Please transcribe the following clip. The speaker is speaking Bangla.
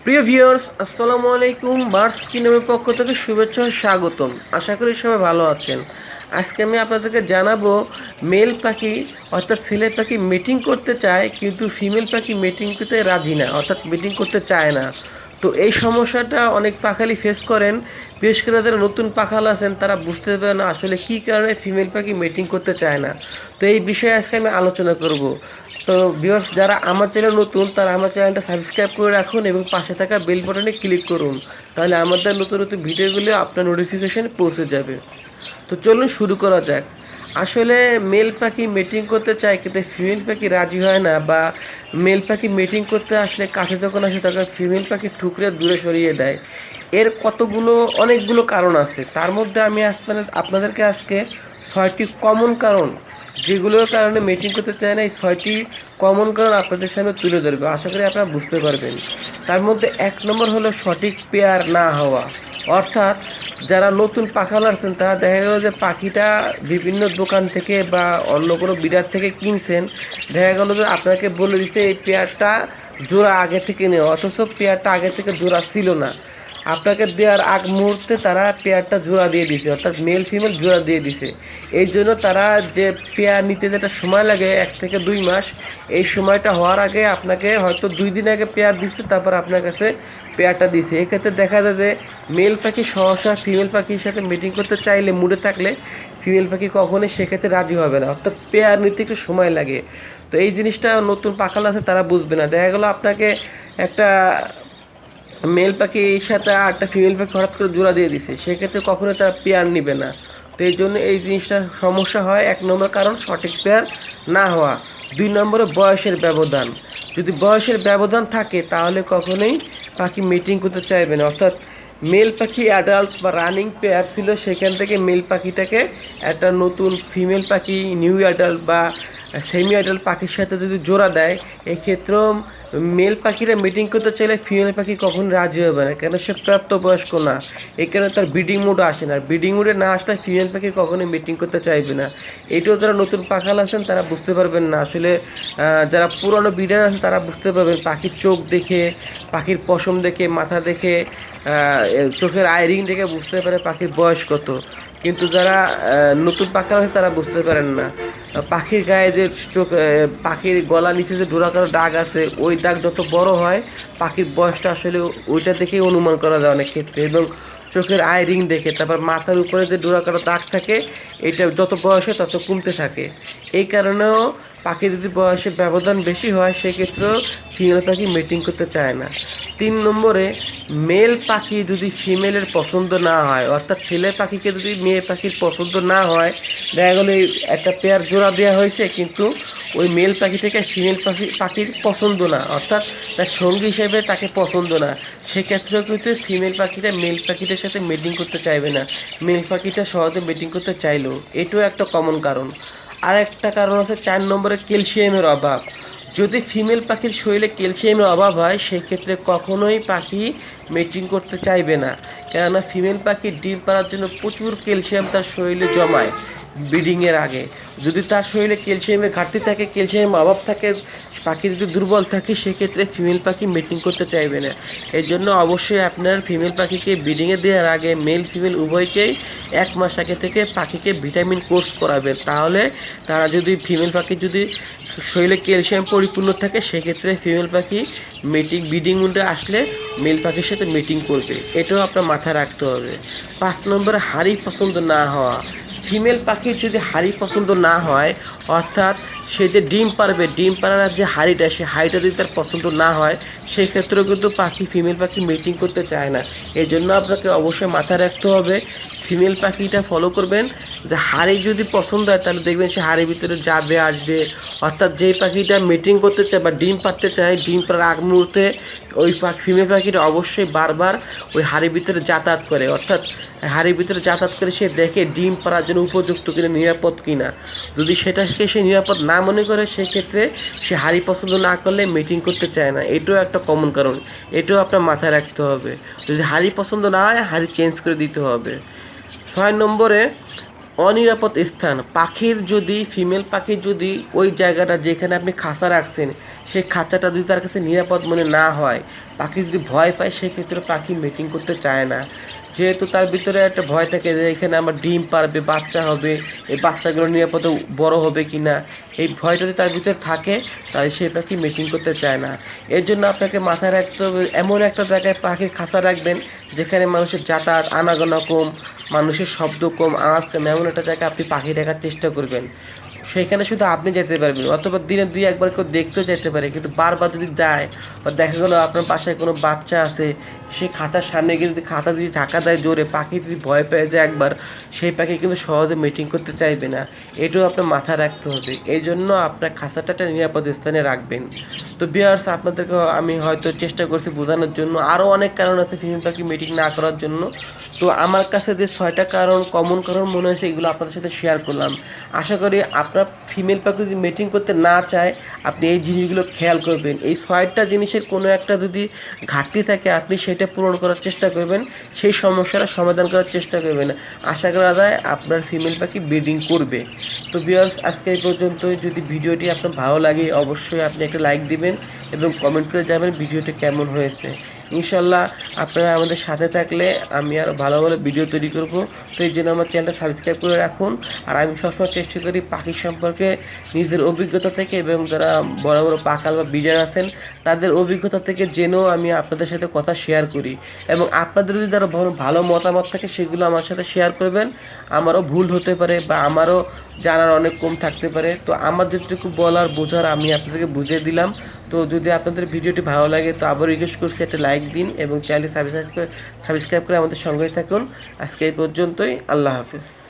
প্রিয় ভিউয়ার্স, আসসালামু আলাইকুম। বার্ডস কিংডমের পক্ষ থেকে শুভেচ্ছা ও স্বাগতম। আশা করি সবাই ভালো আছেন। আজকে আমি আপনাদেরকে জানাবো মেল পাখি অর্থাৎ ছেলে পাখি মিটিং করতে চায় কিন্তু ফিমেল পাখি মিটিং করতে রাজি না, অর্থাৎ মিটিং করতে চায় না। তো এই সমস্যাটা অনেক পাখালি ফেস করেন। বিশেষ করে যারা নতুন পাখাল আছেন তারা বুঝতে পারে না আসলে কী কারণে ফিমেল পাখি মিটিং করতে চায় না। তো এই বিষয়ে আজকে আমি আলোচনা করব। তো ভিউয়ার্স, যারা আমার চ্যানেল নতুন তারা আমার চ্যানেলটা সাবস্ক্রাইব করে রাখুন এবং পাশে থাকা বেল বাটনে ক্লিক করুন, তাহলে আমাদের নতুন নতুন ভিডিওগুলো আপনার নোটিফিকেশান পৌঁছে যাবে। তো চলুন শুরু করা যাক। আসলে মেল পাখি মিটিং করতে চায় কিন্তু ফিমেল পাখি রাজি হয় না, বা মেল পাখি মিটিং করতে আসলে কাছে যখন আসে তখন ফিমেল পাখি ঠুকরে দূরে সরিয়ে দেয়। এর অনেকগুলো কারণ আছে। তার মধ্যে আমি আপনাদেরকে আজকে 6টি কমন কারণ, যেগুলোর কারণে মিটিং করতে চায় না, এই 6টি কমন কারণ আপনাদের সামনে তুলে ধরবে। আশা করি আপনারা বুঝতে পারবেন। তার মধ্যে 1 নম্বর হলো সঠিক পেয়ার না হওয়া। অর্থাৎ যারা নতুন পাখাল আছেন তারা দেখা গেল যে পাখিটা বিভিন্ন দোকান থেকে বা অন্য কোনো বিডার থেকে কিনছেন, দেখা গেল যে আপনাকে বলে দিচ্ছে এই পেয়ারটা জোড়া আগে থেকে নেওয়া, অথচ পেয়ারটা আগে থেকে জোড়া ছিল না। আপনাকে দেওয়ার আগ মুহূর্তে তারা পেয়ারটা জোড়া দিয়ে দিছে, অর্থাৎ মেল ফিমেল জোড়া দিয়ে দিছে। এই জন্য তারা যে পেয়ার নিতে যেটা সময় লাগে 1 থেকে 2 মাস, এই সময়টা হওয়ার আগে আপনাকে হয়তো 2 দিন আগে পেয়ার দিচ্ছে, তারপর আপনার কাছে পেয়ারটা দিছে। এক্ষেত্রে দেখা যায় যে মেল পাখি সহসা ফিমেল পাখির সাথে মিটিং করতে চাইলে, মুডে থাকলে ফিমেল পাখি কখনোই সেক্ষেত্রে রাজি হবে না, অর্থাৎ পেয়ার নিতে একটু সময় লাগে। তো এই জিনিসটা নতুন পাখাল আছে তারা বুঝবে না। দেখা গেলো আপনাকে একটা মেল পাখির সাথে একটা ফিমেল পাখি হঠাৎ করে জোড়া দিয়ে দিছে, সেক্ষেত্রে কখনোই তারা পেয়ার নিবে না। তো এই জন্য এই জিনিসটা সমস্যা হয়। 1 নম্বর কারণ সঠিক পেয়ার না হওয়া। 2 নম্বরে বয়সের ব্যবধান। যদি বয়সের ব্যবধান থাকে তাহলে কখনোই পাখি মিটিং করতে চাইবে না। অর্থাৎ মেল পাখি অ্যাডাল্ট বা রানিং পেয়ার ছিল, সেখান থেকে মেল পাখিটাকে একটা নতুন ফিমেল পাখি নিউ অ্যাডাল্ট বা সেমি অ্যাডাল্ট পাখির সাথে যদি জোড়া দেয়, এক্ষেত্রেও মেল পাখিরা মিটিং করতে চাইলে ফিমেল পাখি কখন রাজি হবে না, কেন সে প্রাপ্তবয়স্ক না। এই কারণে তার ব্রিডিং মুডে আসে না। ব্রিডিং মুডে না আসলে ফিমেল পাখি কখনোই মিটিং করতে চাইবে না। এটাও যারা নতুন পাখাল আছেন তারা বুঝতে পারবেন না। আসলে যারা পুরনো ব্রিডার আছে তারা বুঝতে পারবেন পাখির চোখ দেখে, পাখির পশম দেখে, মাথা দেখে, চোখের আইরিং দেখে বুঝতে পারে পাখির বয়স কত। কিন্তু যারা নতুন পাখি আছে তারা বুঝতে পারেন না। পাখির গায়ে যে চোখ, পাখির গলা নিচে যে ডোরাকাটা দাগ আছে, ওই দাগ যত বড় হয় পাখির বয়সটা আসলে ওইটা দেখেই অনুমান করা যায় অনেক ক্ষেত্রে। এবং চোখের আই রিং দেখে, তারপর মাথার উপরে যে ডোরাকাটা দাগ থাকে, এটা যত বয়সে তত কমতে থাকে। এই কারণেও পাখি যদি বয়সের ব্যবধান বেশি হয় সেক্ষেত্রেও ফিমেল পাখি মিটিং করতে চায় না। 3 নম্বরে মেল পাখি যদি ফিমেলের পছন্দ না হয়, অর্থাৎ ছেলে পাখিকে যদি মেয়ে পাখির পছন্দ না হয়, দেখা গেলো একটা পেয়ার জোড়া দেওয়া হয়েছে কিন্তু ওই মেল পাখি থেকে ফিমেল পাখির পছন্দ না, অর্থাৎ তার সঙ্গী হিসেবে তাকে পছন্দ না, সেক্ষেত্রেও কিন্তু ফিমেল পাখিটা মেল পাখিটার সাথে মিটিং করতে চাইবে না। মেল পাখিটা সহজে মিটিং করতে চাইলেও, এটাও একটা কমন কারণ। আর একটা কারণ আছে 4 নম্বরে ক্যালসিয়ামের অভাব। যদি ফিমেল পাখির শরীরে ক্যালসিয়ামের অভাব হয় সেক্ষেত্রে কখনোই পাখি মিটিং করতে চাইবে না, কেননা ফিমেল পাখি ডিম পাড়ার জন্য প্রচুর ক্যালসিয়াম তার শরীরে জমায় ব্রিডিংয়ের আগে। যদি তার শরীরে ক্যালসিয়ামের ঘাটতি থাকে, ক্যালসিয়ামের অভাব থাকে, পাখি যদি দুর্বল থাকে, সেক্ষেত্রে ফিমেল পাখি মিটিং করতে চাইবে না। এই জন্য অবশ্যই আপনার ফিমেল পাখিকে ব্রিডিংয়ে দেওয়ার আগে মেল ফিমেল উভয়কেই 1 মাস আগে থেকে পাখিকে ভিটামিন কোর্স করাবেন। তাহলে তারা যদি ফিমেল পাখি যদি শরীরে ক্যালসিয়াম পরিপূর্ণ থাকে, সেক্ষেত্রে ফিমেল পাখি ব্রিডিং মুডে আসলে মেল পাখির সাথে মিটিং করবে। এটাও আপনার মাথায় রাখতে হবে। 5 নম্বরে হাড়ি পছন্দ না হওয়া। ফিমেল পাখির যদি হাড়ি পছন্দ না হয়, অর্থাৎ সে যে ডিম পারবে, ডিম পাড়ার যে হাড়িটা, সে হাড়িটা যদি তার পছন্দ না হয়, সেক্ষেত্রেও কিন্তু ফিমেল পাখি মিটিং করতে চায় না। এই জন্য আপনাকে অবশ্যই মাথায় রাখতে হবে, ফিমেল পাখিটা ফলো করবেন যে হাড়ি যদি পছন্দ হয় তাহলে দেখবেন সে হাড়ির ভিতরে যাবে আসবে। অর্থাৎ যেই পাখিটা মিটিং করতে চায় বা ডিম পাড়তে চায়, ডিম পাড়ার আগ মুহূর্তে ওই ফিমেল পাখিটা অবশ্যই বারবার ওই হাড়ির ভিতরে যাতায়াত করে, অর্থাৎ হাড়ির ভিতরে যাতায়াত করে সে দেখে ডিম পাড়ার জন্য উপযুক্ত কিনা, নিরাপদ কিনা। যদি সেটাকে সে নিরাপদ না মনে করে, সেক্ষেত্রে সে হাড়ি পছন্দ না করলে মিটিং করতে চায় না। এটাও একটা কমন কারণ, এটাও আপনার মাথায় রাখতে হবে। যদি হাড়ি পছন্দ না হয়, হাড়ি চেঞ্জ করে দিতে হবে। 6 নম্বরে অনিরাপদ স্থান। ফিমেল পাখির যদি ওই জায়গাটা যেখানে আপনি খাঁচা রাখছেন সেই খাঁচাটা যদি তার কাছে নিরাপদ মনে না হয়, পাখি যদি ভয় পায়, সেক্ষেত্রে পাখি মিটিং করতে চায় না। যেহেতু তার ভিতরে একটা ভয় থাকে যে এখানে আমার ডিম পারবে, বাচ্চা হবে, এই বাচ্চাগুলো নিরাপদে বড় হবে কি না, এই ভয়টা যদি তার ভিতরে থাকে, তাহলে সেই পাখি মিটিং করতে চায় না। এর জন্য আপনাকে মাথায় রাখতে হবে, এমন একটা জায়গায় পাখির খাঁচা রাখবেন যেখানে মানুষের যাতায়াত আনাগোনা কম, মানুষের শব্দ কম, আওয়াজ কম, এমন একটা জায়গায় আপনি পাখি রাখার চেষ্টা করবেন। সেইখানে শুধু আপনি যেতে পারবেন, অথবা দিনে দুই একবার কেউ দেখতেও যেতে পারে, কিন্তু বারবার যদি যায় বা দেখা গেলো আপনার বাসায় কোনো বাচ্চা আছে, সে খাতার সামনে গিয়ে যদি খাতা যদি ধাক্কা দেয় জোরে, পাখি যদি ভয় পেয়ে যায় একবার, সেই পাখি কিন্তু সহজে মিটিং করতে চাইবে না। এটাও আপনার মাথায় রাখতে হবে। এই জন্য আপনার খাঁচাটা একটা নিরাপদ স্থানে রাখবেন। তো ভিউয়ার্স, আপনাদেরকে আমি হয়তো চেষ্টা করছি বোঝানোর জন্য, আরও অনেক কারণ আছে ফিমেল পাখি মিটিং না করার জন্য। তো আমার কাছে যে 6টা কারণ, কমন কারণ মনে হয়েছে, এগুলো আপনাদের সাথে শেয়ার করলাম। আশা করি আপনার ফিমেল পাখি যদি মিটিং করতে না চায়, আপনি এই জিনিসগুলো খেয়াল করবেন। এই 6টা জিনিসের কোনো একটা যদি ঘাটতি থাকে, আপনি সেটা পূরণ করার চেষ্টা করবেন, সেই সমস্যাটা সমাধান করার চেষ্টা করবেন। আশা করা যায় আপনার ফিমেল পাখি ব্রিডিং করবে। তো ভিউয়ার্স, আজকে এই পর্যন্তই। যদি ভিডিওটি আপনার ভালো লাগে, অবশ্যই আপনি একটা লাইক দিবেন এবং কমেন্ট করে জানাবেন ভিডিওটি কেমন হয়েছে। ইনশাল্লাহ আপনারা আমাদের সাথে থাকলে আমি আরও ভালো ভালো ভিডিও তৈরি করব। তো এই জন্য আমার চ্যানেলটা সাবস্ক্রাইব করে রাখুন। আর আমি সবসময় চেষ্টা করি পাখি সম্পর্কে নিজের অভিজ্ঞতা থেকে, এবং যারা বড় বড় পাখাল বা বিজার আছেন তাদের অভিজ্ঞতা থেকে জেনেও আমি আপনাদের সাথে কথা শেয়ার করি। এবং আপনাদের যদি যারা ভালো মতামত থাকে, সেগুলো আমার সাথে শেয়ার করবেন। আমারও ভুল হতে পারে বা আমারও জানার অনেক কম থাকতে পারে। তো আমার যেটুকু বলার বোঝার আমি আপনাদেরকে বুঝিয়ে দিলাম। তো যদি আপনাদের ভিডিওটি ভালো লাগে, তো আবার রিকোয়েস্ট করছি একটা লাইক দিন এবং চ্যানেলটি সাবস্ক্রাইব করে আমাদের সঙ্গেই থাকুন। আজকে এই পর্যন্তই। আল্লাহ হাফেজ।